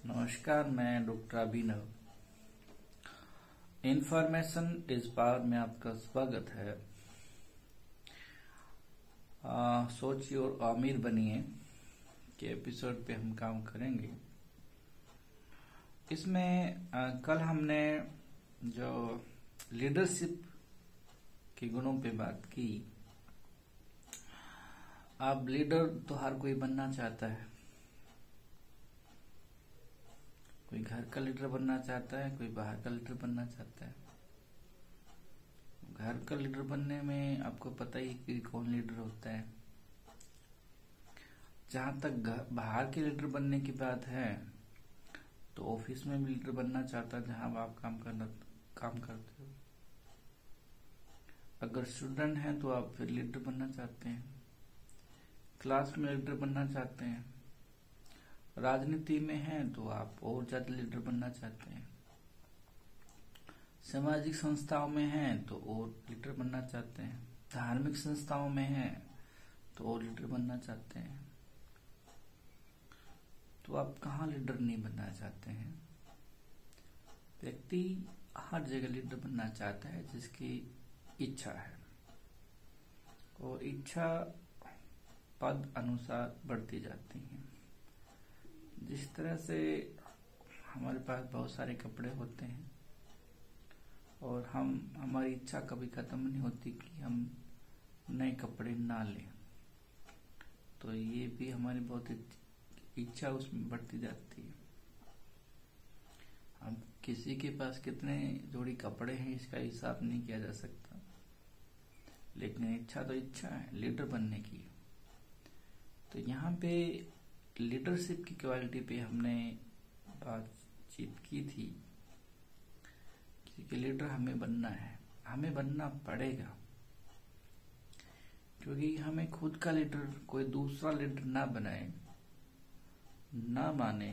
नमस्कार, मैं डॉक्टर अभिनव। इंफॉर्मेशन इस बार में आपका स्वागत है। सोचिए और अमीर बनिए के एपिसोड पे हम काम करेंगे। इसमें कल हमने जो लीडरशिप के गुणों पे बात की। अब लीडर तो हर कोई बनना चाहता है। कोई घर का लीडर बनना चाहता है, कोई बाहर का लीडर बनना चाहता है। घर का लीडर बनने में आपको पता ही कि कौन लीडर होता है। जहां तक बाहर के लीडर बनने की बात है तो ऑफिस में भी लीडर बनना चाहता है जहां आप काम करते हो। अगर स्टूडेंट हैं तो आप फिर लीडर बनना चाहते हैं, क्लास में लीडर बनना चाहते हैं। राजनीति में हैं तो आप और ज्यादा लीडर बनना चाहते हैं। सामाजिक संस्थाओं में हैं तो और लीडर बनना चाहते हैं। धार्मिक संस्थाओं में हैं तो और लीडर बनना चाहते हैं। तो आप कहाँ लीडर नहीं बनना चाहते हैं? व्यक्ति हर जगह लीडर बनना चाहता है जिसकी इच्छा है, और इच्छा पद अनुसार बढ़ती जाती है। जिस तरह से हमारे पास बहुत सारे कपड़े होते हैं और हमारी इच्छा कभी खत्म नहीं होती कि हम नए कपड़े ना लें, तो ये भी हमारी बहुत इच्छा उसमें बढ़ती जाती है। हम किसी के पास कितने जोड़ी कपड़े हैं इसका हिसाब नहीं किया जा सकता, लेकिन इच्छा तो इच्छा है लीडर बनने की। तो यहाँ पे लीडरशिप की क्वालिटी पे हमने बातचीत की थी कि लीडर हमें बनना है, हमें बनना पड़ेगा, क्योंकि हमें खुद का लीडर कोई दूसरा लीडर ना बनाए ना माने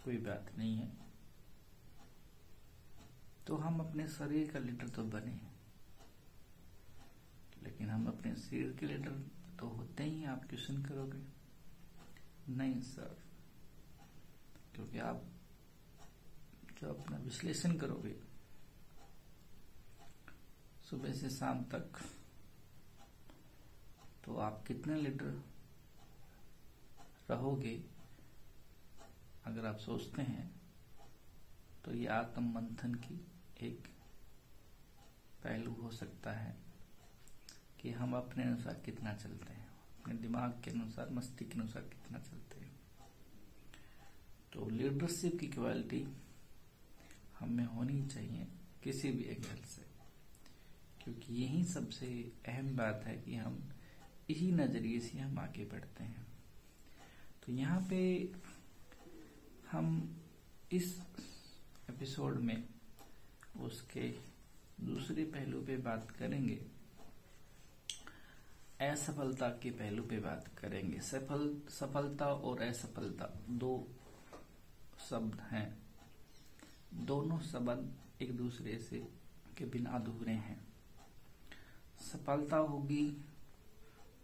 कोई बात नहीं है। तो हम अपने शरीर का लीडर तो बने, लेकिन हम अपने शरीर के लीडर तो होते ही। आप क्वेश्चन करोगे नहीं सर, क्योंकि आप जो अपना विश्लेषण करोगे सुबह से शाम तक, तो आप कितने लीडर रहोगे अगर आप सोचते हैं, तो ये आत्म मंथन की एक पहलू हो सकता है कि हम अपने अनुसार कितना चलते हैं, अपने दिमाग के अनुसार, मस्तिष्क के अनुसार कितना चलते हैं। तो लीडरशिप की क्वालिटी हमें होनी चाहिए किसी भी एंगल से, क्योंकि यही सबसे अहम बात है कि हम इसी नजरिए से हम आगे बढ़ते हैं। तो यहाँ पे हम इस एपिसोड में उसके दूसरे पहलू पे बात करेंगे, असफलता के पहलू पे बात करेंगे। सफलता और असफलता दो शब्द हैं, दोनों शब्द एक दूसरे से के बिना अधूरे हैं। सफलता होगी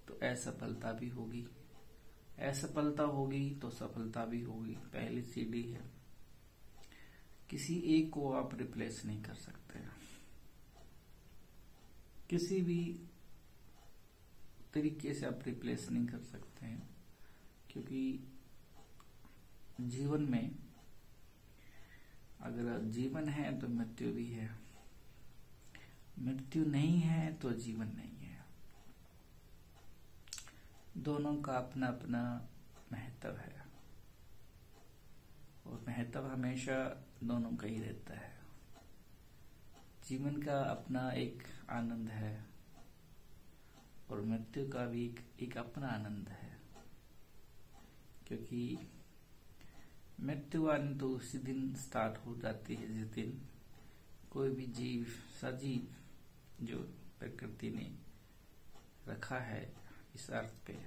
तो असफलता भी होगी, असफलता होगी तो सफलता भी होगी। पहली सीढ़ी है, किसी एक को आप रिप्लेस नहीं कर सकते, किसी भी तरीके से आप रिप्लेस नहीं कर सकते हैं, क्योंकि जीवन में अगर जीवन है तो मृत्यु भी है, मृत्यु नहीं है तो जीवन नहीं है। दोनों का अपना अपना महत्व है, और महत्व हमेशा दोनों का ही रहता है। जीवन का अपना एक आनंद है और मृत्यु का भी एक अपना आनंद है, क्योंकि मृत्यु आने तो उसी दिन स्टार्ट हो जाती है जिस दिन कोई भी जीव, सजीव जो प्रकृति ने रखा है इस अर्थ पे,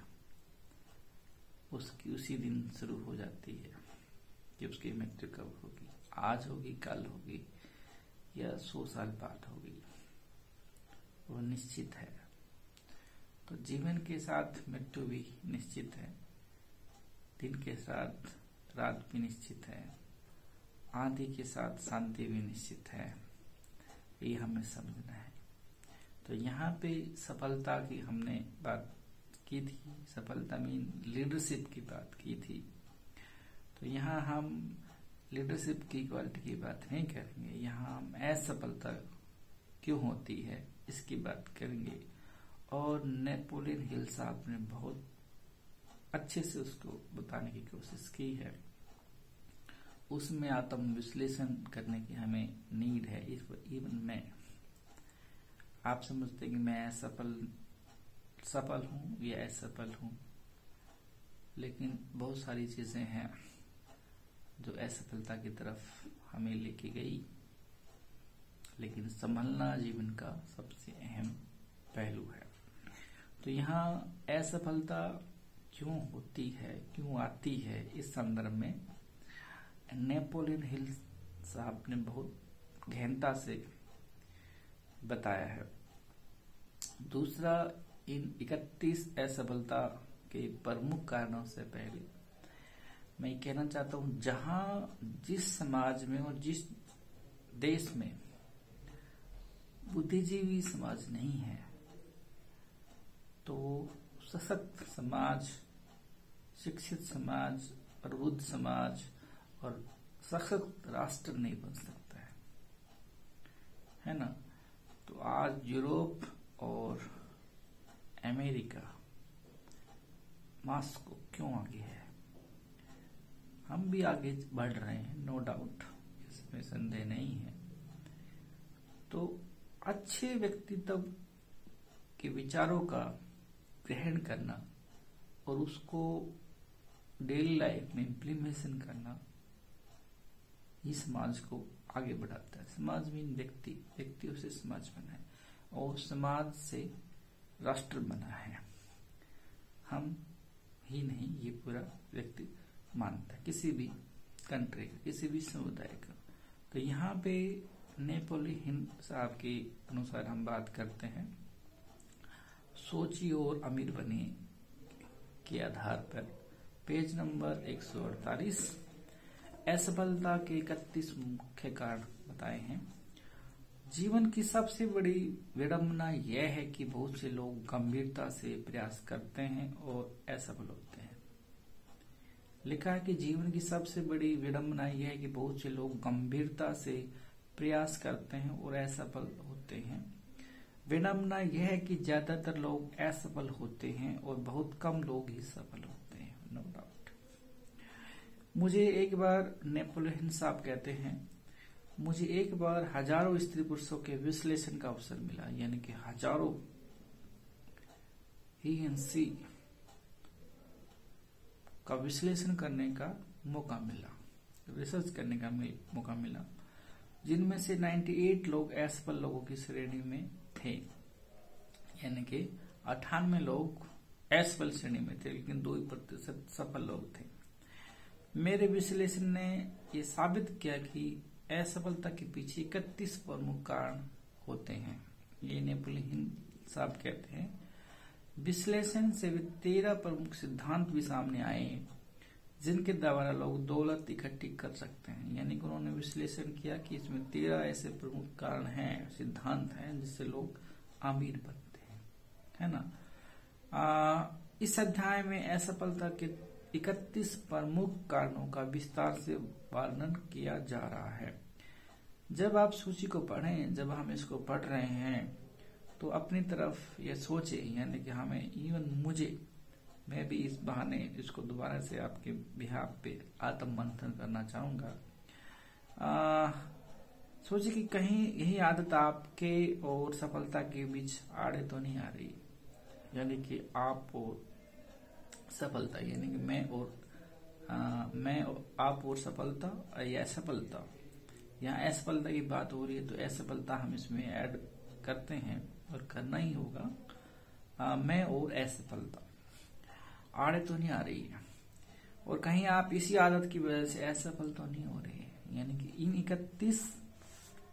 उसकी उसी दिन शुरू हो जाती है कि उसकी मृत्यु कब होगी। आज होगी, कल होगी, या 100 साल बाद होगी, वो निश्चित है। तो जीवन के साथ मृत्यु भी निश्चित है, दिन के साथ रात भी निश्चित है, आंधी के साथ शांति भी निश्चित है, ये हमें समझना है। तो यहाँ पे सफलता की हमने बात की थी, सफलता मीन लीडरशिप की बात की थी। तो यहाँ हम लीडरशिप की क्वालिटी की बात नहीं करेंगे, यहाँ हम असफलता क्यों होती है इसकी बात करेंगे। और नेपोलियन हिल साहब ने बहुत अच्छे से उसको बताने की कोशिश की है। उसमें आत्म विश्लेषण करने की हमें नीड है। इवन मैं, आप समझते कि मैं सफल हूं या असफल हूं, लेकिन बहुत सारी चीजें हैं जो असफलता की तरफ हमें लेके गई। लेकिन संभलना जीवन का सबसे अहम पहलू है। तो यहाँ असफलता क्यों होती है, क्यों आती है, इस संदर्भ में नेपोलियन हिल साहब ने बहुत गहनता से बताया है। दूसरा, इन 31 असफलता के प्रमुख कारणों से पहले मैं कहना चाहता हूं, जहां जिस समाज में और जिस देश में बुद्धिजीवी समाज नहीं है, तो सशक्त समाज, शिक्षित समाज, प्रबुद्ध समाज और सशक्त राष्ट्र नहीं बन सकता है ना। तो आज यूरोप और अमेरिका, मॉस्को क्यों आगे है? हम भी आगे बढ़ रहे हैं, नो डाउट, इसमें संदेह नहीं है। तो अच्छे व्यक्तित्व के विचारों का ग्रहण करना और उसको डेली लाइफ में इम्प्लीमेशन करना, ये समाज को आगे बढ़ाता है। समाज में व्यक्तियों से समाज बना है और समाज से राष्ट्र बना है। हम ही नहीं, ये पूरा व्यक्ति मानता है, किसी भी कंट्री का, किसी भी समुदाय का। तो यहाँ पे नेपोलियन साहब के अनुसार हम बात करते हैं, सोचिए और अमीर बनिए के आधार पर पेज नंबर 148 असफलता के 31 मुख्य कारण बताए हैं। जीवन की सबसे बड़ी विडंबना यह है कि बहुत से लोग गंभीरता से प्रयास करते हैं और असफल होते हैं। लिखा है कि जीवन की सबसे बड़ी विडंबना यह है कि बहुत से लोग गंभीरता से प्रयास करते हैं और असफल होते हैं। विडंबना यह है कि ज्यादातर लोग असफल होते हैं और बहुत कम लोग ही सफल होते हैं, नो डाउट। मुझे एक बार, नेपोलियन साहब कहते हैं, मुझे एक बार हजारों स्त्री पुरुषों के विश्लेषण का अवसर मिला, यानी कि हजारों ही का विश्लेषण करने का मौका मिला, रिसर्च करने का मौका मिला, जिनमें से 98 लोग असफल लोगों की श्रेणी में थे, यानी कि 98 लोग असफल श्रेणी में थे, लेकिन 2% सफल लोग थे। मेरे विश्लेषण ने ये साबित किया कि असफलता के पीछे 31 प्रमुख कारण होते हैं। ये नेपोलियन साहब कहते हैं। विश्लेषण से 13 प्रमुख सिद्धांत भी सामने आए जिनके द्वारा लोग दौलत इकट्ठी कर सकते हैं। यानी कि उन्होंने विश्लेषण किया कि इसमें 13 ऐसे प्रमुख कारण हैं, सिद्धांत हैं, जिससे लोग अमीर बनते हैं, है ना। इस अध्याय में असफलता के 31 प्रमुख कारणों का विस्तार से वर्णन किया जा रहा है। जब आप सूची को पढ़ें, जब हम इसको पढ़ रहे हैं, तो अपनी तरफ ये सोचे, यानी कि हमें, इवन मैं भी इस बहाने इसको दोबारा से आपके बिहाफ पे आत्म मंथन करना चाहूंगा। सोचे कि कहीं यही आदत आपके और सफलता के बीच आड़े तो नहीं आ रही, यानी कि आप और सफलता, यानी कि मैं और आप और सफलता या असफलता, यहाँ असफलता की बात हो रही है तो असफलता हम इसमें ऐड करते हैं और करना ही होगा। मैं और असफलता आड़े तो नहीं आ रही है, और कहीं आप इसी आदत की वजह से असफल तो नहीं हो रही है। यानी कि इन 31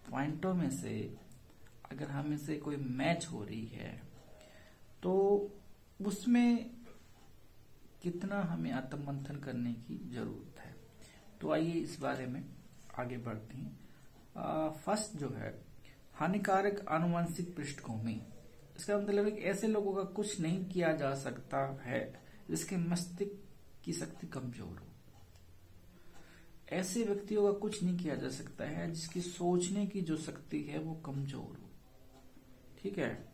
पॉइंटों में से अगर हमें से कोई मैच हो रही है तो उसमें कितना हमें आत्ममंथन करने की जरूरत है। तो आइए इस बारे में आगे बढ़ते हैं। फर्स्ट जो है हानिकारक आनुवंशिक पृष्ठभूमि। इसका मतलब है कि ऐसे लोगों का कुछ नहीं किया जा सकता है जिसके मस्तिष्क की शक्ति कमजोर हो। ऐसे व्यक्तियों का कुछ नहीं किया जा सकता है जिसकी सोचने की जो शक्ति है वो कमजोर हो। ठीक है,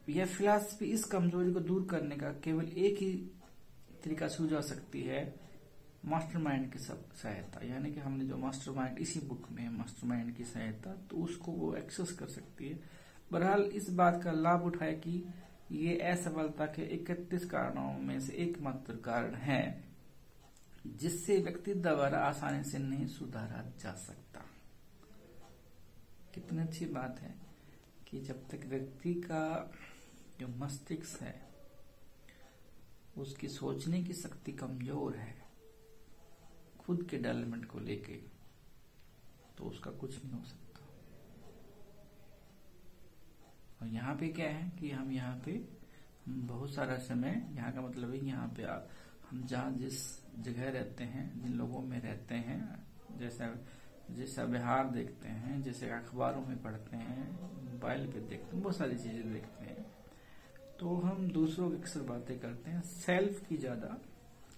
यह फिलॉसफी इस कमजोरी को दूर करने का केवल एक ही तरीका सूझा सकती है, मास्टरमाइंड की सहायता। यानी कि हमने जो मास्टरमाइंड इसी बुक में है मास्टरमाइंड की सहायता, तो उसको वो एक्सेस कर सकती है। बहरहाल इस बात का लाभ उठाए कि ये असफलता के 31 कारणों में से एकमात्र कारण है जिससे व्यक्ति दोबारा आसानी से नहीं सुधारा जा सकता। कितनी अच्छी बात है कि जब तक व्यक्ति का जो मस्तिष्क है उसकी सोचने की शक्ति कमजोर है खुद के डेवलपमेंट को लेके, तो उसका कुछ नहीं हो सकता। और यहाँ पे क्या है कि हम यहाँ पे बहुत सारा समय, यहाँ का मतलब है यहाँ पे हम जहाँ जिस जगह रहते हैं, जिन लोगों में रहते हैं, जैसा व्यवहार देखते हैं, जैसे अखबारों में पढ़ते हैं, मोबाइल पे देखते हैं, बहुत सारी चीजें देखते हैं, तो हम दूसरों की अक्सर बातें करते हैं, सेल्फ की ज्यादा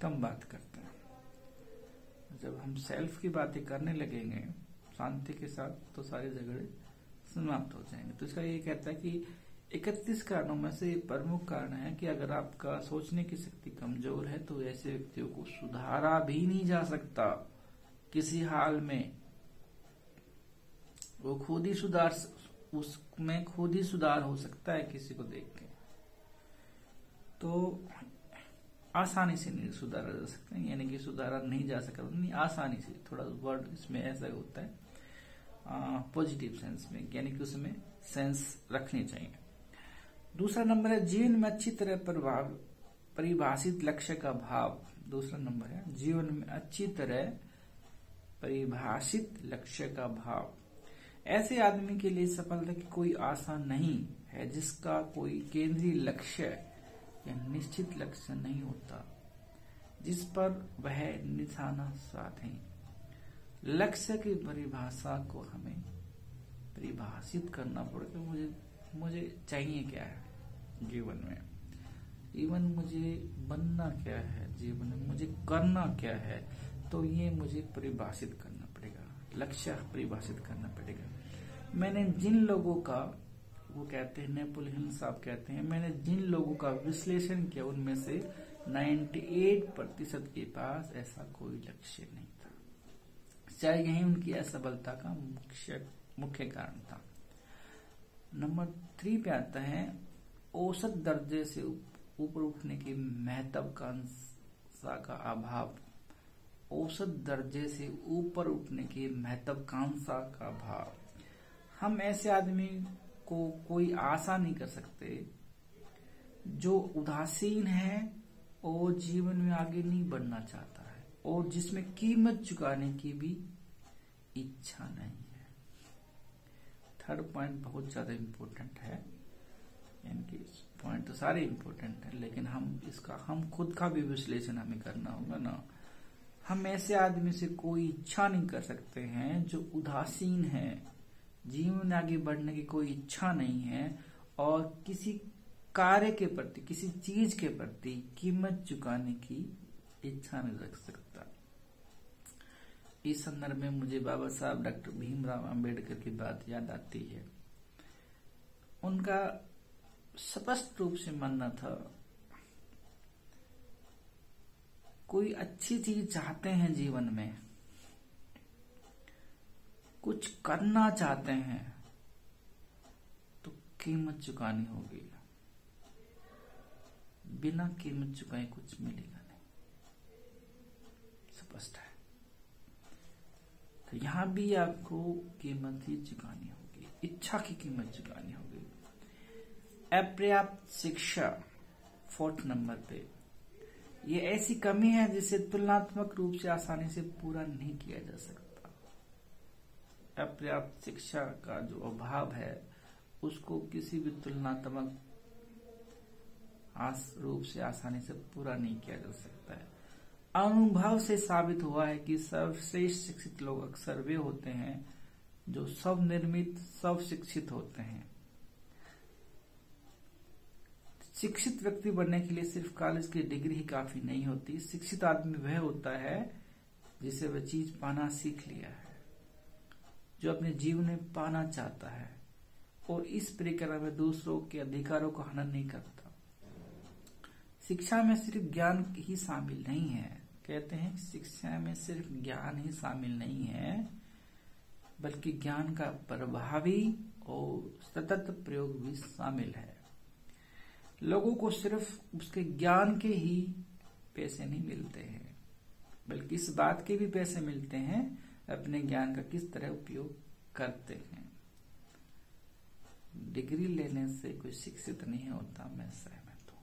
कम बात करते हैं। जब हम सेल्फ की बातें करने लगेंगे शांति के साथ, तो सारे झगड़े समाप्त हो जाएंगे। तो इसका ये कहता है कि 31 कारणों में से प्रमुख कारण है कि अगर आपका सोचने की शक्ति कमजोर है तो ऐसे व्यक्तियों को सुधारा भी नहीं जा सकता किसी हाल में। वो खुद ही उसमें खुद ही सुधार हो सकता है किसी को देख के, तो आसानी से नहीं सुधारा जा सकता। यानी कि सुधारा नहीं जा सकता, नहीं आसानी से, थोड़ा वर्ड इसमें ऐसा होता है पॉजिटिव सेंस में, यानी कि उसमें सेंस रखनी चाहिए। दूसरा नंबर है जीवन में अच्छी तरह परिभाषित लक्ष्य का भाव। दूसरा नंबर है जीवन में अच्छी तरह परिभाषित लक्ष्य का भाव। ऐसे आदमी के लिए सफलता की कोई आशा नहीं है जिसका कोई केंद्रीय लक्ष्य या निश्चित लक्ष्य नहीं होता जिस पर वह निशाना साधे। लक्ष्य की परिभाषा को हमें परिभाषित करना पड़ेगा। मुझे चाहिए क्या है जीवन में, जीवन मुझे बनना क्या है, जीवन में मुझे करना क्या है, तो ये मुझे परिभाषित करना पड़ेगा, लक्ष्य परिभाषित करना पड़ेगा। मैंने जिन लोगों का, वो कहते हैं नेपोलियन साहब कहते हैं, मैंने जिन लोगों का विश्लेषण किया उनमें से 98% के पास ऐसा कोई लक्ष्य नहीं था। शायद यही उनकी असफलता का मुख्य कारण था। नंबर 3 पे आता है औसत दर्जे से ऊपर उठने की महत्वाकांक्षा का अभाव। औसत दर्जे से ऊपर उठने की महत्वाकांक्षा का अभाव। हम ऐसे आदमी को कोई आशा नहीं कर सकते जो उदासीन है और जीवन में आगे नहीं बढ़ना चाहता है और जिसमें कीमत चुकाने की भी इच्छा नहीं है। थर्ड पॉइंट बहुत ज्यादा इम्पोर्टेंट है, यानी कि पॉइंट तो सारे इम्पोर्टेंट है, लेकिन हम खुद का भी विश्लेषण हमें करना होगा ना। हम ऐसे आदमी से कोई इच्छा नहीं कर सकते हैं जो उदासीन है, जीवन में आगे बढ़ने की कोई इच्छा नहीं है और किसी कार्य के प्रति, किसी चीज के प्रति कीमत चुकाने की इच्छा नहीं रख सकता। इस संदर्भ में मुझे बाबा साहब डॉक्टर भीमराव अंबेडकर की बात याद आती है। उनका स्पष्ट रूप से मानना था, कोई अच्छी चीज चाहते हैं जीवन में, कुछ करना चाहते हैं, तो कीमत चुकानी होगी। बिना कीमत चुकाए कुछ मिलेगा नहीं, स्पष्ट है। तो यहां भी आपको कीमत ही चुकानी होगी, इच्छा की कीमत चुकानी होगी। अपर्याप्त शिक्षा 4th नंबर पे, ये ऐसी कमी है जिसे तुलनात्मक रूप से आसानी से पूरा नहीं किया जा सकता। अपर्याप्त शिक्षा का जो अभाव है उसको किसी भी तुलनात्मक रूप से आसानी से पूरा नहीं किया जा सकता है। अनुभव से साबित हुआ है कि सर्वश्रेष्ठ शिक्षित लोग अक्सर वे होते हैं जो सब निर्मित, सब शिक्षित होते हैं। शिक्षित व्यक्ति बनने के लिए सिर्फ कॉलेज की डिग्री ही काफी नहीं होती। शिक्षित आदमी वह होता है जिसे वह चीज पाना सीख लिया है, जो अपने जीवन में पाना चाहता है और इस प्रक्रिया में दूसरों के अधिकारों को हनन नहीं करता। शिक्षा में सिर्फ ज्ञान ही शामिल नहीं है। कहते हैं शिक्षा में सिर्फ ज्ञान ही शामिल नहीं है, बल्कि ज्ञान का प्रभावी और सतत प्रयोग भी शामिल है। लोगों को सिर्फ उसके ज्ञान के ही पैसे नहीं मिलते हैं, बल्कि इस बात के भी पैसे मिलते हैं अपने ज्ञान का किस तरह उपयोग करते हैं। डिग्री लेने से कोई शिक्षित नहीं होता, मैं सहमत हूं।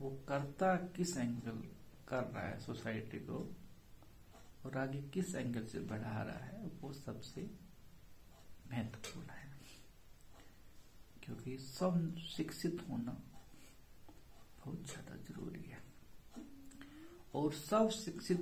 वो करता किस एंगल कर रहा है सोसाइटी को और आगे किस एंगल से बढ़ा रहा है, वो सबसे महत्वपूर्ण है। क्योंकि सब शिक्षित होना बहुत ज्यादा जरूरी है और सब शिक्षित